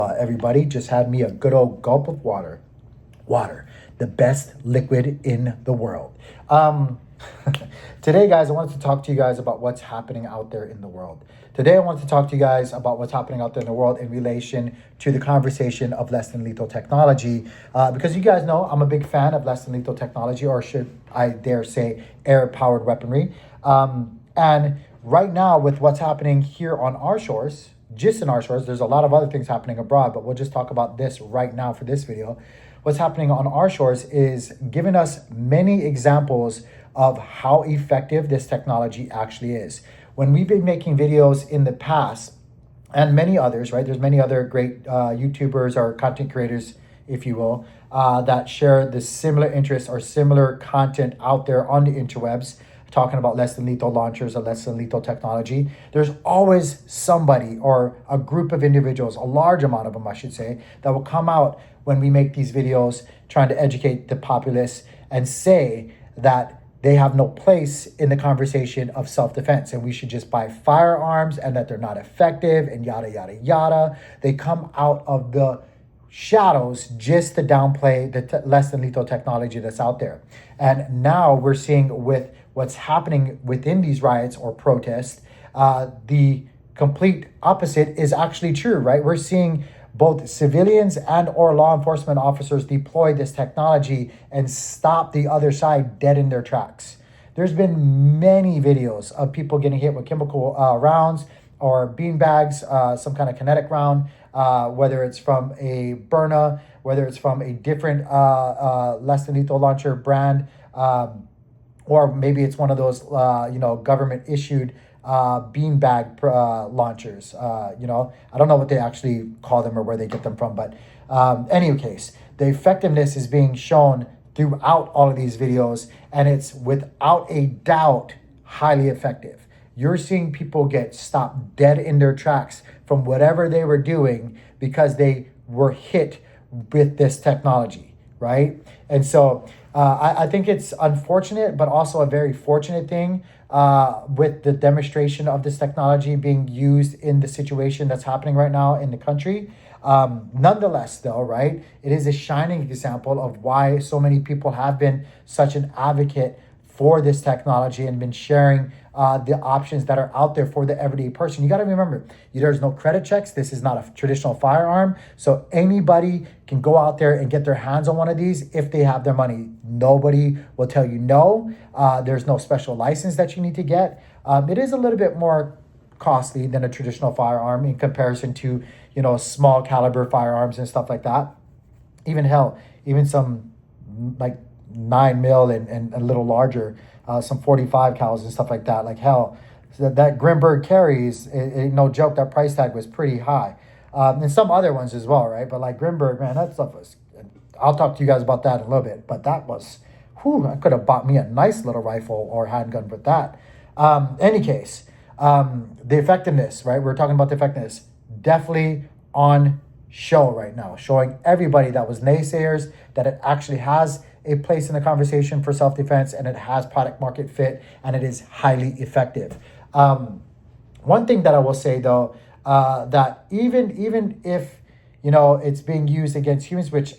Everybody just had me a good old gulp of water. Water, the best liquid in the world. Um, Today, guys, I wanted to talk to you guys about what's happening out there in the world. Today, I want to talk to you guys about what's happening out there in the world in relation to the conversation of less than lethal technology. Because you guys know I'm a big fan of less than lethal technology, or should I dare say, air powered weaponry. And right now, with what's happening here on our shores, just in our shores, there's a lot of other things happening abroad, but we'll just talk about this right now for this video. What's happening on our shores is giving us many examples of how effective this technology actually is. When we've been making videos in the past, and many others, right? There's many other great YouTubers or content creators, if you will, that share the similar interests or similar content out there on the interwebs, talking about less than lethal launchers or less than lethal technology. There's always somebody or a group of individuals, a large amount of them, I should say, that will come out when we make these videos trying to educate the populace and say that they have no place in the conversation of self-defense and we should just buy firearms and that they're not effective and yada, yada, yada. They come out of the shadows just to downplay the less than lethal technology that's out there. And now we're seeing with what's happening within these riots or protests, the complete opposite is actually true, right? We're seeing both civilians and or law enforcement officers deploy this technology and stop the other side dead in their tracks. There's been many videos of people getting hit with chemical rounds or bean bags, some kind of kinetic round, whether it's from a Byrna, whether it's from a different less than lethal launcher brand, or maybe it's one of those government issued beanbag launchers. I don't know what they actually call them or where they get them from, but any case, the effectiveness is being shown throughout all of these videos, and it's without a doubt highly effective. You're seeing people get stopped dead in their tracks from whatever they were doing because they were hit with this technology, right? And so I think it's unfortunate, but also a very fortunate thing with the demonstration of this technology being used in the situation that's happening right now in the country. Nonetheless, though, right, it is a shining example of why so many people have been such an advocate for this technology and been sharing the options that are out there for the everyday person. You got to remember, there's no credit checks. This is not a traditional firearm. So anybody can go out there and get their hands on one of these if they have their money. Nobody will tell you no. There's no special license that you need to get. It is a little bit more costly than a traditional firearm in comparison to, small caliber firearms and stuff like that. Even some like 9 mil and a little larger, some 45 cals and stuff like that. So that Grimberg carries, no joke, that price tag was pretty high. And some other ones as well, right? But like Grimberg, man, that stuff was, I'll talk to you guys about that in a little bit, but that was, I could have bought me a nice little rifle or handgun with that. Any case, the effectiveness, right? We're talking about the effectiveness, definitely on show right now, showing everybody that was naysayers that it actually has a place in the conversation for self-defense and it has product market fit and it is highly effective. One thing that I will say though, that even if, it's being used against humans, which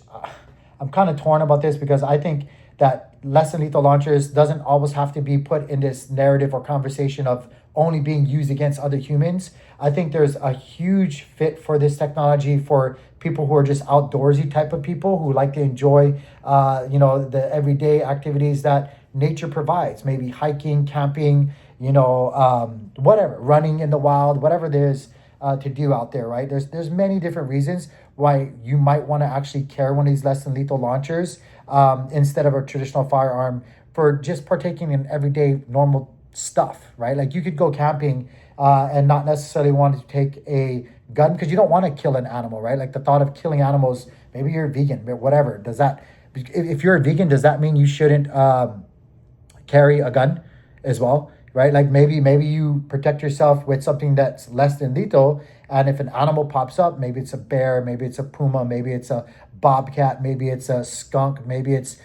I'm kind of torn about this because I think that less than lethal launchers doesn't always have to be put in this narrative or conversation of only being used against other humans. I think there's a huge fit for this technology for people who are just outdoorsy type of people who like to enjoy, the everyday activities that nature provides, maybe hiking, camping, whatever, running in the wild, whatever there's to do out there, right? There's many different reasons why you might want to actually carry one of these less than lethal launchers instead of a traditional firearm for just partaking in everyday normal stuff, right? Like you could go camping and not necessarily want to take a gun because you don't want to kill an animal, right? Like the thought of killing animals, maybe you're vegan, but whatever. If you're a vegan, does that mean you shouldn't carry a gun as well, right? Like maybe you protect yourself with something that's less than lethal, and if an animal pops up, maybe it's a bear, maybe it's a puma, maybe it's a bobcat, maybe it's a skunk, maybe it's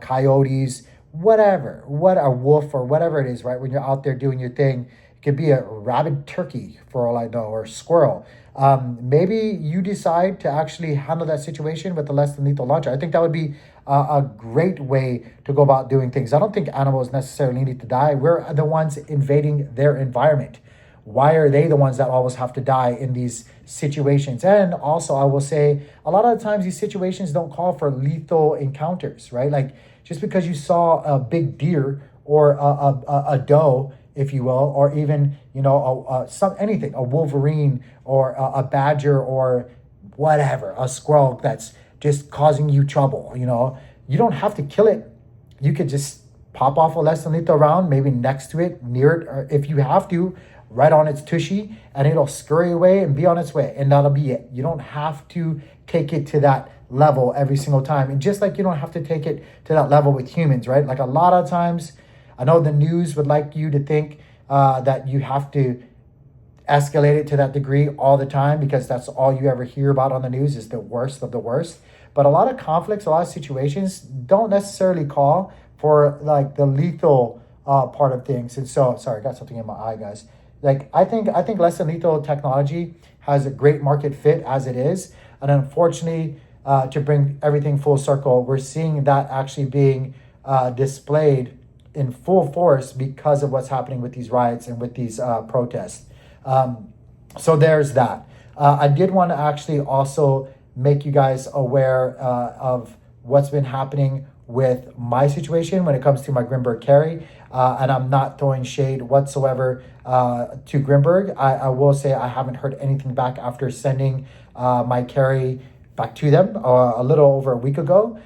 coyotes, whatever, a wolf or whatever it is, right? When you're out there doing your thing, it could be a rabid turkey for all I know, or squirrel. Maybe you decide to actually handle that situation with a less than lethal launcher. I think that would be a great way to go about doing things. I don't think animals necessarily need to die. We're the ones invading their environment. Why are they the ones that always have to die in these situations? And also, I will say a lot of the times these situations don't call for lethal encounters, right? Like just because you saw a big deer or a doe, if you will, or even anything, a wolverine or a badger or whatever, a squirrel that's just causing you trouble. You don't have to kill it. You could just pop off a less than lethal round, maybe next to it, near it, or if you have to, right on its tushy, and it'll scurry away and be on its way, and that'll be it. You don't have to take it to that level every single time. And just like you don't have to take it to that level with humans, right? Like a lot of times, I know the news would like you to think that you have to escalate it to that degree all the time because that's all you ever hear about on the news is the worst of the worst. But a lot of conflicts, a lot of situations don't necessarily call for like the lethal part of things. And so, sorry, I got something in my eye, guys. Like I think less than lethal technology has a great market fit as it is, and unfortunately, to bring everything full circle, we're seeing that actually being displayed in full force because of what's happening with these riots and with these protests. So there's that. I did want to actually also make you guys aware of what's been happening with my situation when it comes to my Grimberg carry. And I'm not throwing shade whatsoever to Grimberg. I will say I haven't heard anything back after sending my carry back to them a little over a week ago,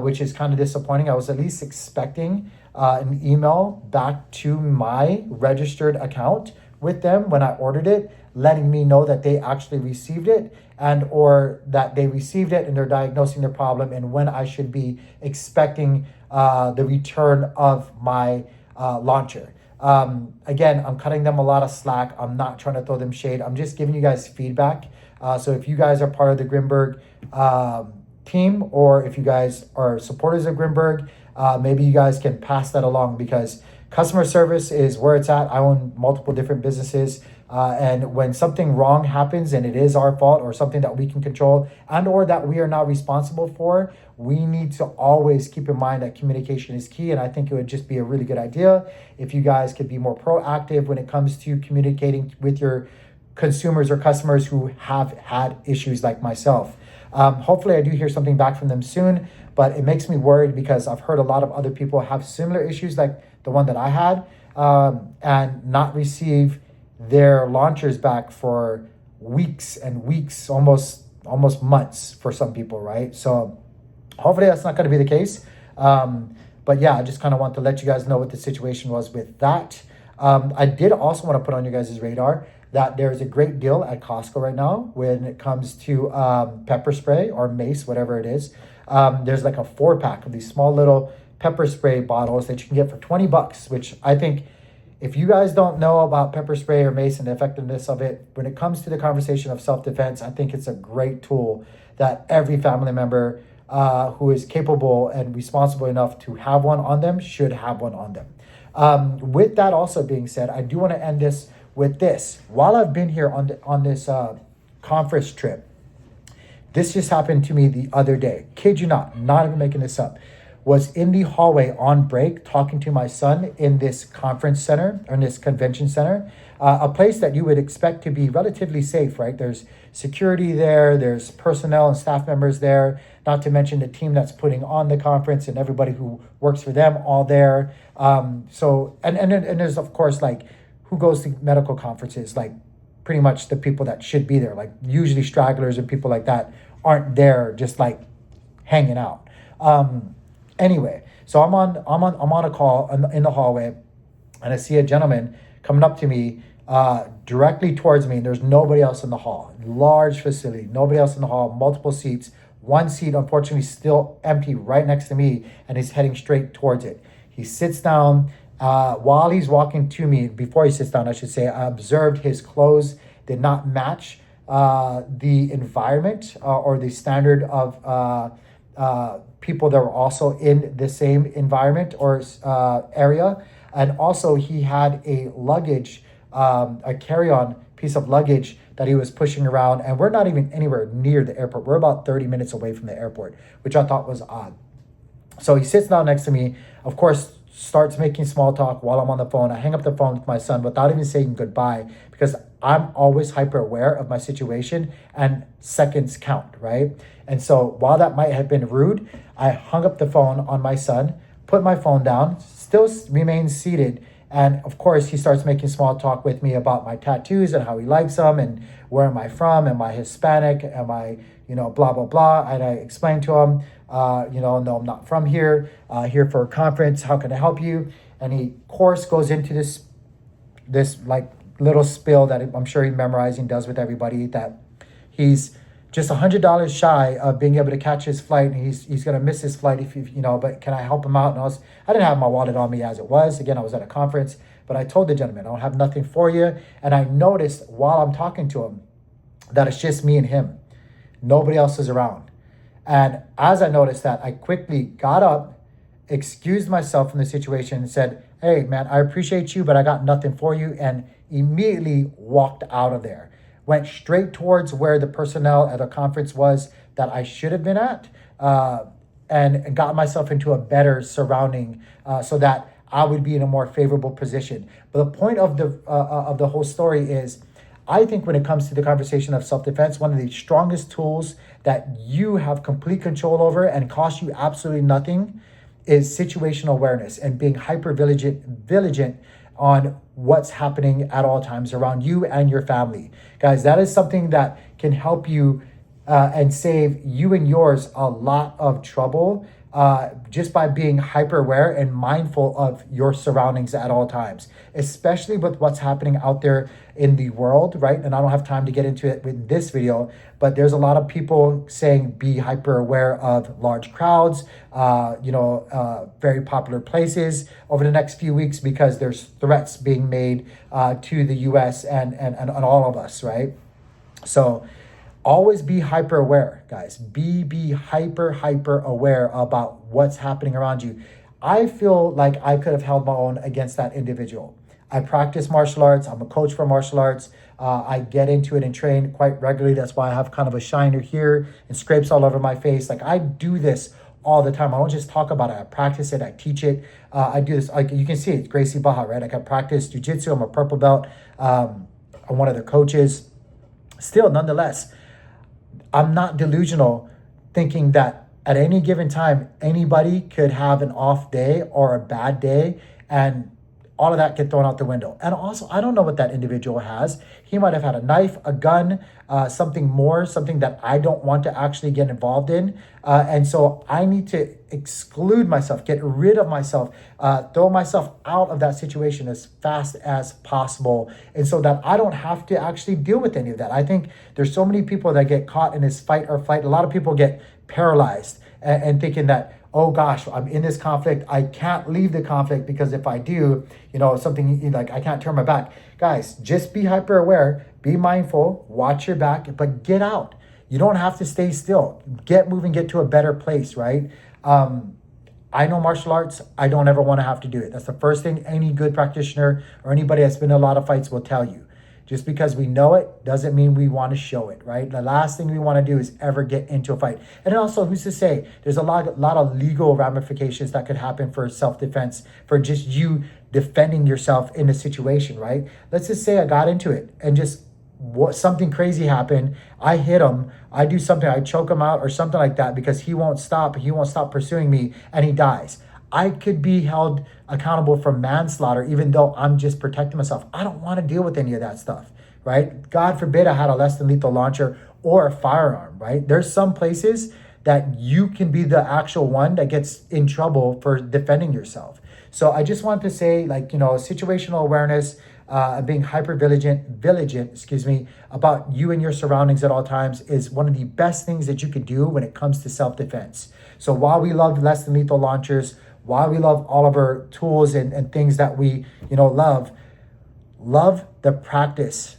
which is kind of disappointing. I was at least expecting an email back to my registered account with them when I ordered it, letting me know that they actually received it and or that they received it and they're diagnosing their problem and when I should be expecting the return of my launcher. Again, I'm cutting them a lot of slack. I'm not trying to throw them shade. I'm just giving you guys feedback. So if you guys are part of the Grimberg team or if you guys are supporters of Grimberg, maybe you guys can pass that along because customer service is where it's at. I own multiple different businesses. And when something wrong happens and it is our fault or something that we can control and or that we are not responsible for, we need to always keep in mind that communication is key. And I think it would just be a really good idea if you guys could be more proactive when it comes to communicating with your consumers or customers who have had issues like myself. Hopefully I do hear something back from them soon, but it makes me worried because I've heard a lot of other people have similar issues like the one that I had and not receive their launchers back for weeks and weeks, almost months for some people, right? So hopefully that's not going to be the case. But yeah, I just kind of want to let you guys know what the situation was with that. I did also want to put on you guys' radar that there's a great deal at Costco right now when it comes to pepper spray or mace, whatever it is. There's like a 4-pack of these small little pepper spray bottles that you can get for $20, which I think if you guys don't know about pepper spray or mace and the effectiveness of it, when it comes to the conversation of self-defense, I think it's a great tool that every family member who is capable and responsible enough to have one on them should have one on them. With that also being said, I do want to end this with this. While I've been here on this conference trip, this just happened to me the other day. Kid you not even making this up. Was in the hallway on break talking to my son in this conference center or in this convention center, a place that you would expect to be relatively safe, right? There's security there, there's personnel and staff members there, not to mention the team that's putting on the conference and everybody who works for them all there. So there's of course like who goes to medical conferences, like pretty much the people that should be there, like usually stragglers and people like that aren't there just like hanging out. Anyway, so I'm on a call in the hallway, and I see a gentleman coming up to me directly towards me, and there's nobody else in the hall. Large facility, nobody else in the hall, multiple seats. One seat, unfortunately, still empty right next to me, and he's heading straight towards it. He sits down. While he's walking to me, before he sits down, I should say, I observed his clothes did not match the environment or the standard of people that were also in the same environment or area. And also he had a luggage, a carry-on piece of luggage that he was pushing around. And we're not even anywhere near the airport. We're about 30 minutes away from the airport, which I thought was odd. So he sits down next to me, of course, starts making small talk while I'm on the phone. I hang up the phone with my son without even saying goodbye, because I'm always hyper aware of my situation and seconds count, right? And so while that might have been rude, I hung up the phone on my son, put my phone down, still remains seated. And of course, he starts making small talk with me about my tattoos and how he likes them and where am I from? Am I Hispanic? Am I, blah, blah, blah. And I explained to him, no, I'm not from here, here for a conference. How can I help you? And he, of course, goes into this like little spill that I'm sure he memorizing does with everybody, that he's just $100 shy of being able to catch his flight, and he's gonna miss his flight but can I help him out? And I didn't have my wallet on me as it was. Again, I was at a conference, but I told the gentleman, I don't have nothing for you. And I noticed while I'm talking to him that it's just me and him. Nobody else is around. And as I noticed that, I quickly got up, excused myself from the situation and said, hey man, I appreciate you, but I got nothing for you. And immediately walked out of there. Went straight towards where the personnel at the conference was that I should have been at, and got myself into a better surrounding so that I would be in a more favorable position. But the point of the whole story is, I think when it comes to the conversation of self-defense, one of the strongest tools that you have complete control over and cost you absolutely nothing is situational awareness and being hyper vigilant on what's happening at all times around you and your family. Guys, that is something that can help you and save you and yours a lot of trouble just by being hyper aware and mindful of your surroundings at all times, especially with what's happening out there in the world, right? And I don't have time to get into it in this video, but there's a lot of people saying be hyper aware of large crowds, very popular places over the next few weeks, because there's threats being made to the US and all of us, right? So always be hyper aware, guys. Be hyper aware about what's happening around you. I feel like I could have held my own against that individual. I practice martial arts. I'm a coach for martial arts. I get into it and train quite regularly. That's why I have kind of a shiner here and scrapes all over my face. Like, I do this all the time. I don't just talk about it. I practice it. I teach it. I do this. Like you can see, it's Gracie Baja, right? Like, I practice jiu-jitsu. I'm a purple belt. I'm one of their coaches. Still, nonetheless, I'm not delusional thinking that at any given time, anybody could have an off day or a bad day and all of that get thrown out the window. And also, I don't know what that individual has. He might have had a knife, a gun, something that I don't want to actually get involved in. And so I need to exclude myself, get rid of myself, throw myself out of that situation as fast as possible. And so that I don't have to actually deal with any of that. I think there's so many people that get caught in this fight or flight. A lot of people get paralyzed and thinking that, oh gosh, I'm in this conflict. I can't leave the conflict because if I do, something like I can't turn my back. Guys, just be hyper aware, be mindful, watch your back, but get out. You don't have to stay still. Get moving, get to a better place, right? I know martial arts. I don't ever want to have to do it. That's the first thing any good practitioner or anybody that's been in a lot of fights will tell you. Just because we know it doesn't mean we want to show it, right? The last thing we want to do is ever get into a fight. And also, who's to say, there's a lot of legal ramifications that could happen for self-defense, for just you defending yourself in a situation, right? Let's just say I got into it and just something crazy happened. I hit him. I do something. I choke him out or something like that because he won't stop. He won't stop pursuing me and he dies. I could be held accountable for manslaughter, even though I'm just protecting myself. I don't want to deal with any of that stuff, right? God forbid I had a less than lethal launcher or a firearm, right? There's some places that you can be the actual one that gets in trouble for defending yourself. So I just want to say, situational awareness, being hyper vigilant, about you and your surroundings at all times is one of the best things that you could do when it comes to self-defense. So while we love less than lethal launchers, while we love all of our tools and things that we, love the practice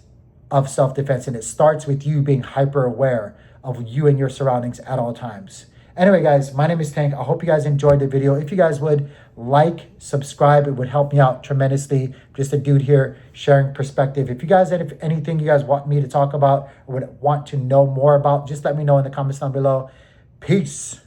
of self-defense. And it starts with you being hyper aware of you and your surroundings at all times. Anyway, guys, my name is Tank. I hope you guys enjoyed the video. If you guys would like, subscribe, it would help me out tremendously. Just a dude here sharing perspective. If you guys have anything you guys want me to talk about or would want to know more about, just let me know in the comments down below. Peace.